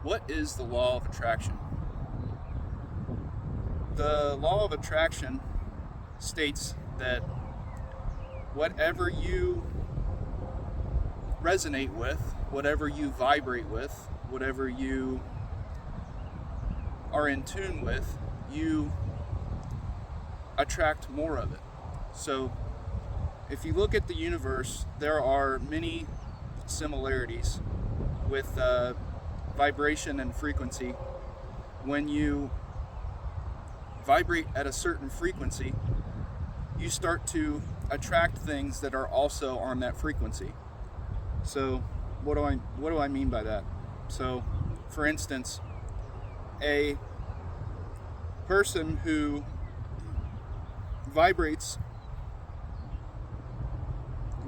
What is the law of attraction? The law of attraction states that whatever you resonate with, whatever you vibrate with, whatever you are in tune with, you attract more of it. So, if you look at the universe, there are many similarities with vibration and frequency. When you vibrate at a certain frequency, you start to attract things that are also on that frequency. So, what do I mean by that? So, for instance, a person who vibrates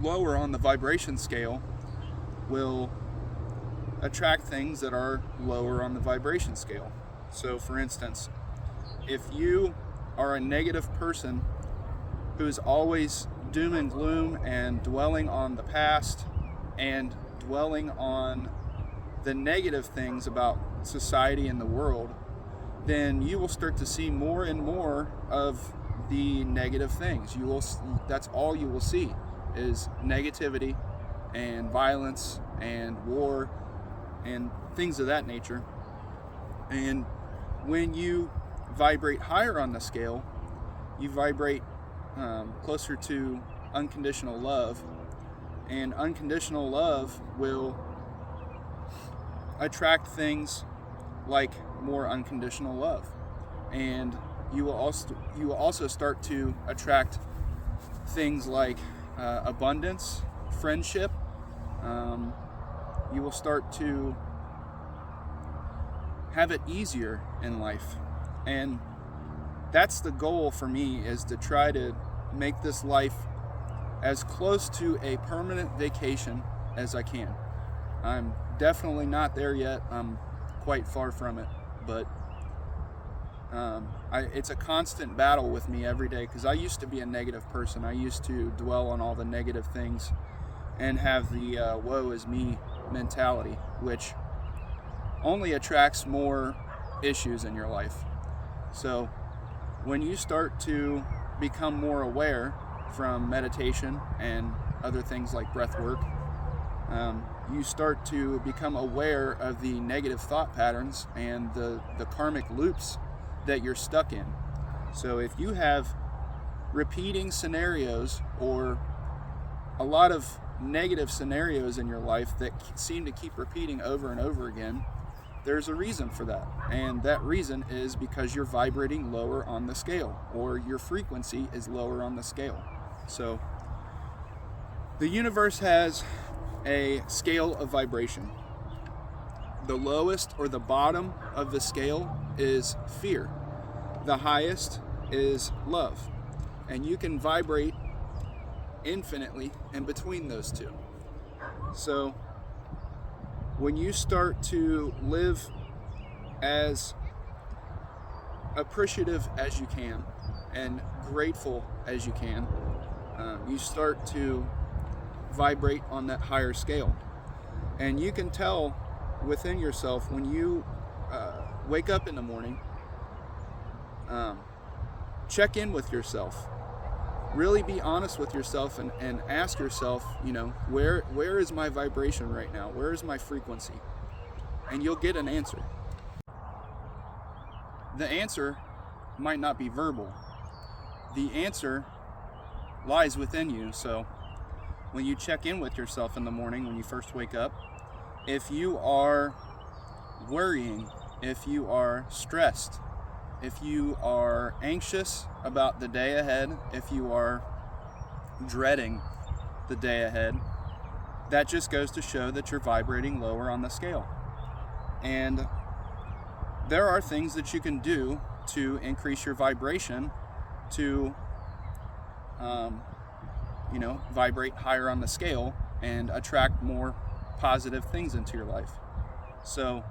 lower on the vibration scale will attract things that are lower on the vibration scale. So, for instance, if you are a negative person who's always doom and gloom and dwelling on the past and dwelling on the negative things about society and the world, then you will start to see more and more of the negative things. That's all you will see is negativity and violence and war and things of that nature. And when you vibrate higher on the scale, you vibrate closer to unconditional love, and unconditional love will attract things like more unconditional love, and you will also start to attract things like abundance, friendship. You will start to have it easier in life, and that's the goal for me, is to try to make this life as close to a permanent vacation as I can. I'm definitely not there yet. I'm quite far from it, but it's a constant battle with me every day, because I used to be a negative person. I used to dwell on all the negative things and have the woe is me mentality, which only attracts more issues in your life. So when you start to become more aware from meditation and other things like breath work, you start to become aware of the negative thought patterns and the karmic loops that you're stuck in. So if you have repeating scenarios or a lot of negative scenarios in your life that seem to keep repeating over and over again, there's a reason for that. And that reason is because you're vibrating lower on the scale, or your frequency is lower on the scale. So the universe has a scale of vibration. The lowest or the bottom of the scale is fear. The highest is love. And you can vibrate infinitely in between those two. So when you start to live as appreciative as you can and grateful as you can, you start to vibrate on that higher scale. And you can tell within yourself when you wake up in the morning. Check in with yourself. Really be honest with yourself and ask yourself, where is my vibration right now? Where is my frequency? And you'll get an answer. The answer might not be verbal. The answer lies within you. So when you check in with yourself in the morning, when you first wake up, if you are worrying, if you are stressed, if you are anxious about the day ahead, if you are dreading the day ahead, that just goes to show that you're vibrating lower on the scale. And there are things that you can do to increase your vibration to vibrate higher on the scale and attract more positive things into your life. So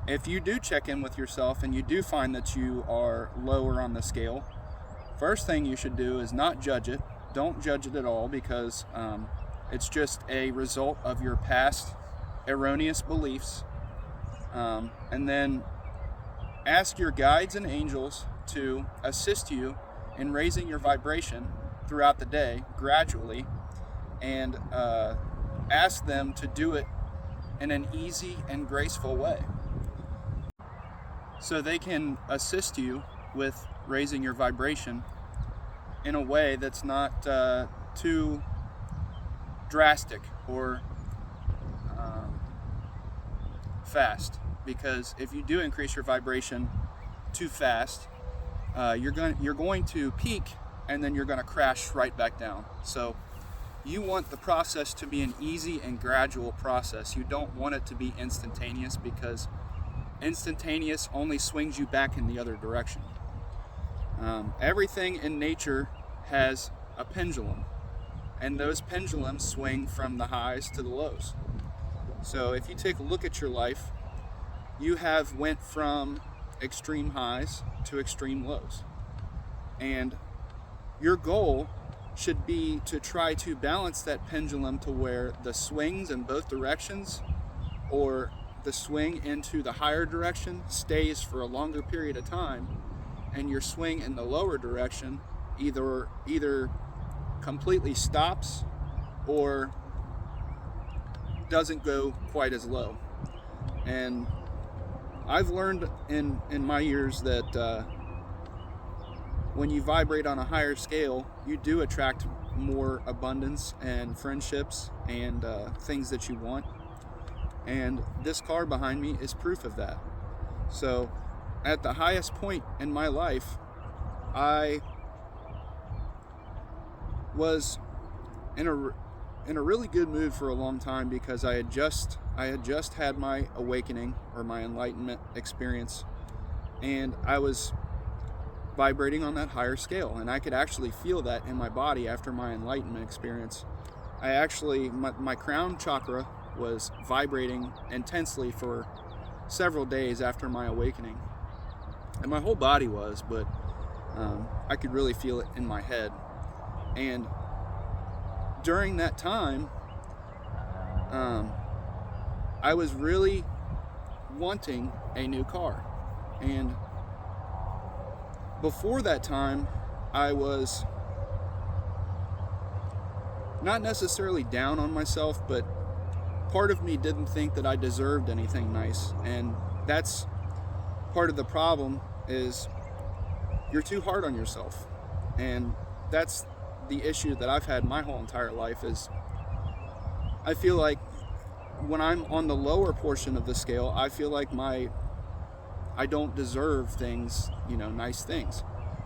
if you do check in with yourself and you do find that you are lower on the scale, first thing you should do is not judge it. Don't judge it at all, because it's just a result of your past erroneous beliefs And then ask your guides and angels to assist you in raising your vibration throughout the day gradually, and ask them to do it in an easy and graceful way, so they can assist you with raising your vibration in a way that's not too drastic or fast. Because if you do increase your vibration too fast, you're going to peak, and then you're going to crash right back down. So you want the process to be an easy and gradual process. You don't want it to be instantaneous, because instantaneous only swings you back in the other direction. Everything in nature has a pendulum, and those pendulums swing from the highs to the lows. So if you take a look at your life, you have went from extreme highs to extreme lows. And your goal should be to try to balance that pendulum to where the swings in both directions, or the swing into the higher direction, stays for a longer period of time, and your swing in the lower direction either completely stops or doesn't go quite as low. And I've learned in my years that when you vibrate on a higher scale, you do attract more abundance and friendships and things that you want. And this car behind me is proof of that. So at the highest point in my life, I was in a really good mood for a long time, because I had just had my awakening, or my enlightenment experience, and I was vibrating on that higher scale, and I could actually feel that in my body after my enlightenment experience. My crown chakra was vibrating intensely for several days after my awakening, and my whole body was, but I could really feel it in my head. And during that time, I was really wanting a new car. And before that time, I was not necessarily down on myself, but part of me didn't think that I deserved anything nice. And that's part of the problem, is you're too hard on yourself. And that's the issue that I've had my whole entire life, is I feel like when I'm on the lower portion of the scale, I feel like I don't deserve things, nice things.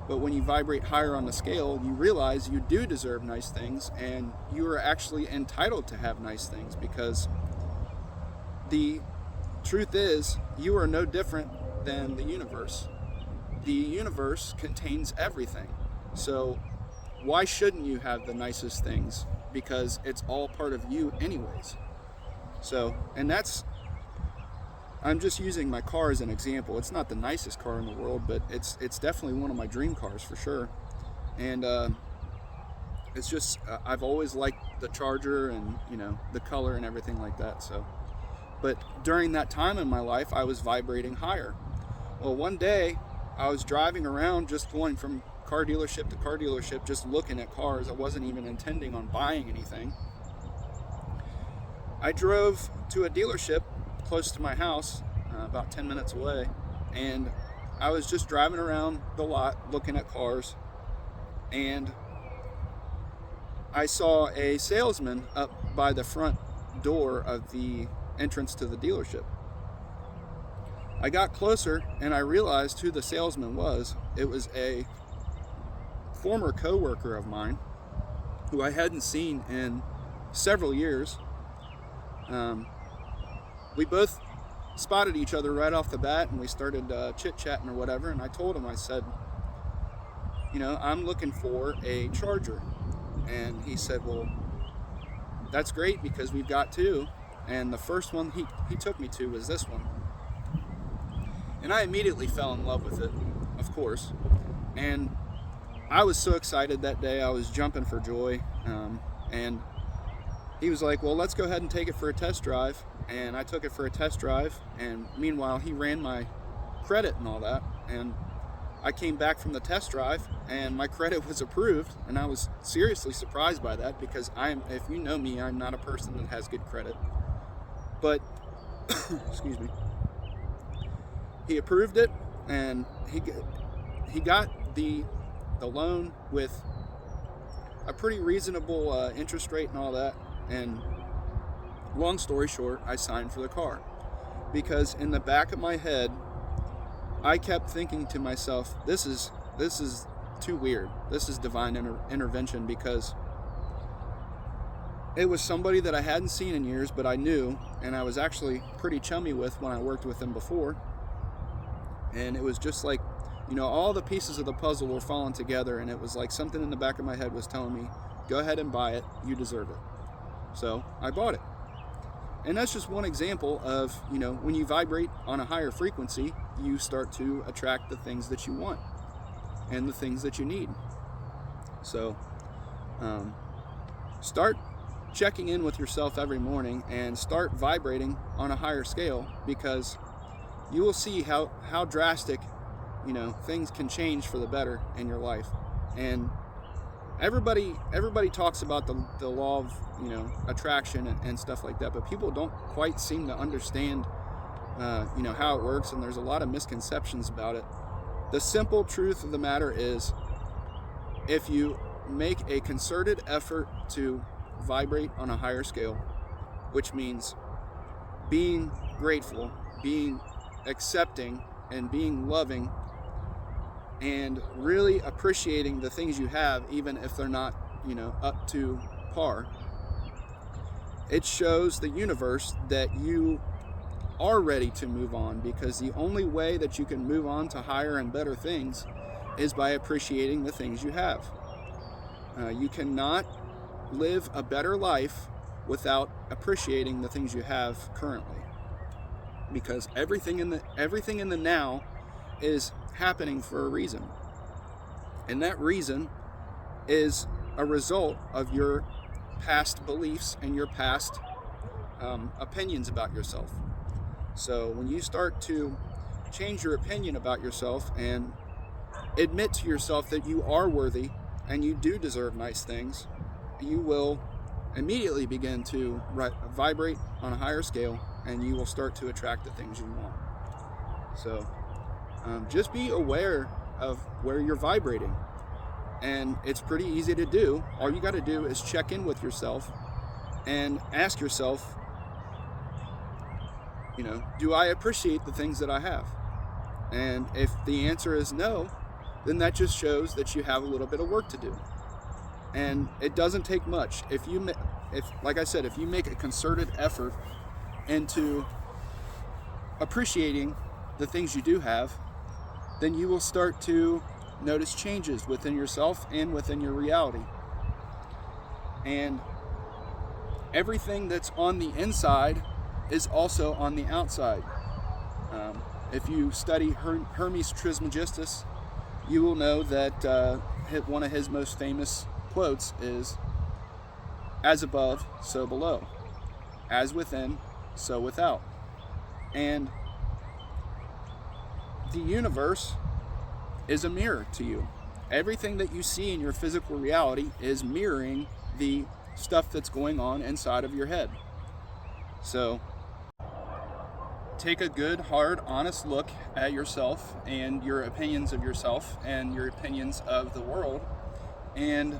But when you vibrate higher on the scale, you realize you do deserve nice things, and you are actually entitled to have nice things, because the truth is, you are no different than the universe. The universe contains everything. So why shouldn't you have the nicest things? Because it's all part of you anyways. So, and I'm just using my car as an example. It's not the nicest car in the world, but it's definitely one of my dream cars for sure. And it's just, I've always liked the Charger and, the color and everything like that. So, but during that time in my life, I was vibrating higher. Well, one day I was driving around, just going from car dealership to car dealership, just looking at cars. I wasn't even intending on buying anything. I drove to a dealership close to my house, about 10 minutes away, and I was just driving around the lot looking at cars, and I saw a salesman up by the front door of the entrance to the dealership. I got closer and I realized who the salesman was. It was a former co-worker of mine who I hadn't seen in several years. We both spotted each other right off the bat, and we started chit-chatting or whatever, and I told him, I said, I'm looking for a Charger. And he said, well, that's great, because we've got two, and the first one he took me to was this one. And I immediately fell in love with it, of course. And I was so excited that day. I was jumping for joy. And he was like, well, let's go ahead and take it for a test drive. and I took it for a test drive, and meanwhile he ran my credit and all that, and I came back from the test drive and my credit was approved, and I was seriously surprised by that, because if you know me, I'm not a person that has good credit. But excuse me, he approved it, and he got the loan with a pretty reasonable interest rate and all that. And long story short, I signed for the car, because in the back of my head I kept thinking to myself, this is too weird. This is divine intervention, because it was somebody that I hadn't seen in years, but I knew, and I was actually pretty chummy with when I worked with them before. And it was just like, all the pieces of the puzzle were falling together, and it was like something in the back of my head was telling me, go ahead and buy it, you deserve it. So I bought it. And that's just one example of, when you vibrate on a higher frequency, you start to attract the things that you want and the things that you need. So start checking in with yourself every morning and start vibrating on a higher scale, because you will see how drastic, things can change for the better in your life. And everybody talks about the law of attraction and stuff like that, but people don't quite seem to understand how it works, and there's a lot of misconceptions about it. The simple truth of the matter is, if you make a concerted effort to vibrate on a higher scale, which means being grateful, being accepting, and being loving, and really appreciating the things you have, even if they're not, up to par, it shows the universe that you are ready to move on, because the only way that you can move on to higher and better things is by appreciating the things you have. You cannot live a better life without appreciating the things you have currently, because everything in the now is happening for a reason, and that reason is a result of your past beliefs and your past opinions about yourself. So when you start to change your opinion about yourself and admit to yourself that you are worthy and you do deserve nice things, you will immediately begin to vibrate on a higher scale, and you will start to attract the things you want. So just be aware of where you're vibrating, and it's pretty easy to do. All you got to do is check in with yourself and ask yourself, do I appreciate the things that I have? And if the answer is no, then that just shows that you have a little bit of work to do. And it doesn't take much. Like I said, if you make a concerted effort into appreciating the things you do have, then you will start to notice changes within yourself and within your reality. And everything that's on the inside is also on the outside. If you study Hermes Trismegistus, you will know that one of his most famous quotes is, "As above, so below. As within, so without." And the universe is a mirror to you. Everything that you see in your physical reality is mirroring the stuff that's going on inside of your head. So take a good, hard, honest look at yourself and your opinions of yourself and your opinions of the world, and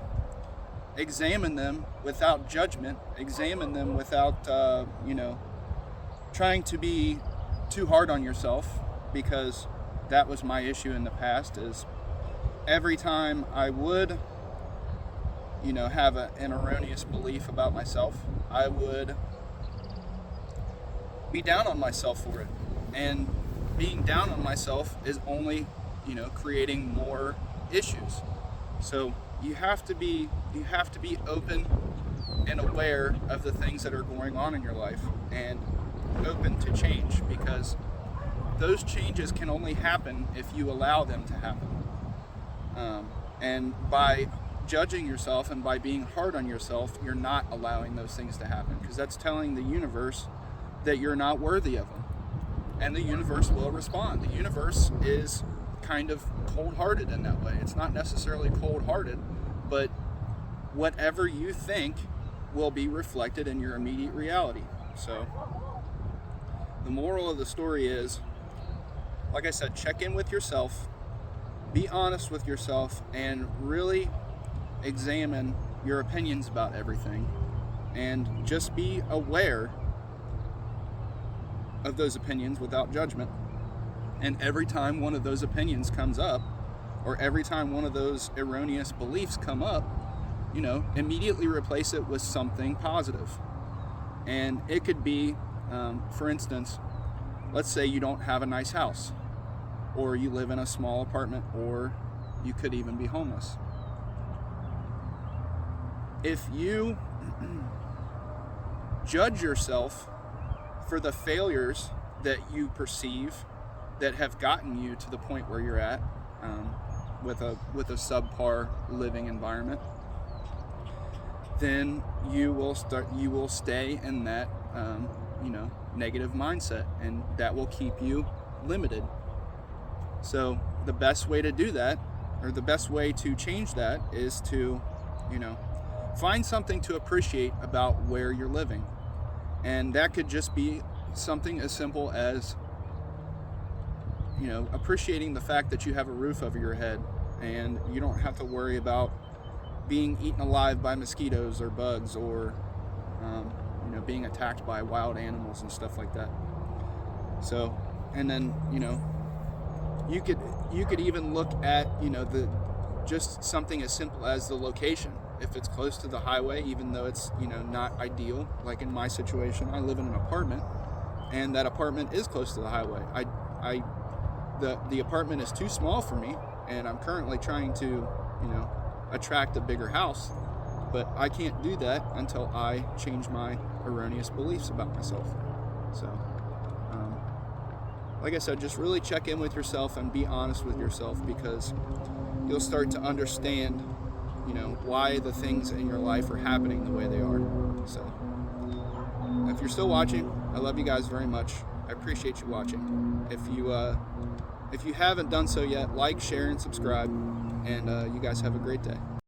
examine them without judgment, examine them without trying to be too hard on yourself, because that was my issue in the past. Is every time I would have an erroneous belief about myself, I would be down on myself for it, and being down on myself is only creating more issues. So you have to be open and aware of the things that are going on in your life, and open to change, because those changes can only happen if you allow them to happen. And by judging yourself and by being hard on yourself, you're not allowing those things to happen, because that's telling the universe that you're not worthy of them. And the universe will respond. The universe is kind of cold-hearted in that way. It's not necessarily cold-hearted, but whatever you think will be reflected in your immediate reality. So the moral of the story is, like I said, check in with yourself, be honest with yourself, and really examine your opinions about everything, and just be aware of those opinions without judgment. And every time one of those opinions comes up, or every time one of those erroneous beliefs come up, immediately replace it with something positive. And it could be, for instance, let's say you don't have a nice house, or you live in a small apartment, or you could even be homeless. If you judge yourself for the failures that you perceive that have gotten you to the point where you're at, with a subpar living environment, then you will stay in that negative mindset, and that will keep you limited. So the best way to do that, or the best way to change that, is to find something to appreciate about where you're living. And that could just be something as simple as appreciating the fact that you have a roof over your head and you don't have to worry about being eaten alive by mosquitoes or bugs, or being attacked by wild animals and stuff like that. So, and then you could even look at just something as simple as the location. If it's close to the highway, even though it's not ideal, like in my situation, I live in an apartment, and that apartment is close to the highway. The apartment is too small for me, and I'm currently trying to attract a bigger house, but I can't do that until I change my erroneous beliefs about myself. So like I said, just really check in with yourself and be honest with yourself, because you'll start to understand why the things in your life are happening the way they are. So if you're still watching, I love you guys very much. I appreciate you watching. If you haven't done so yet, like, share, and subscribe, and you guys have a great day.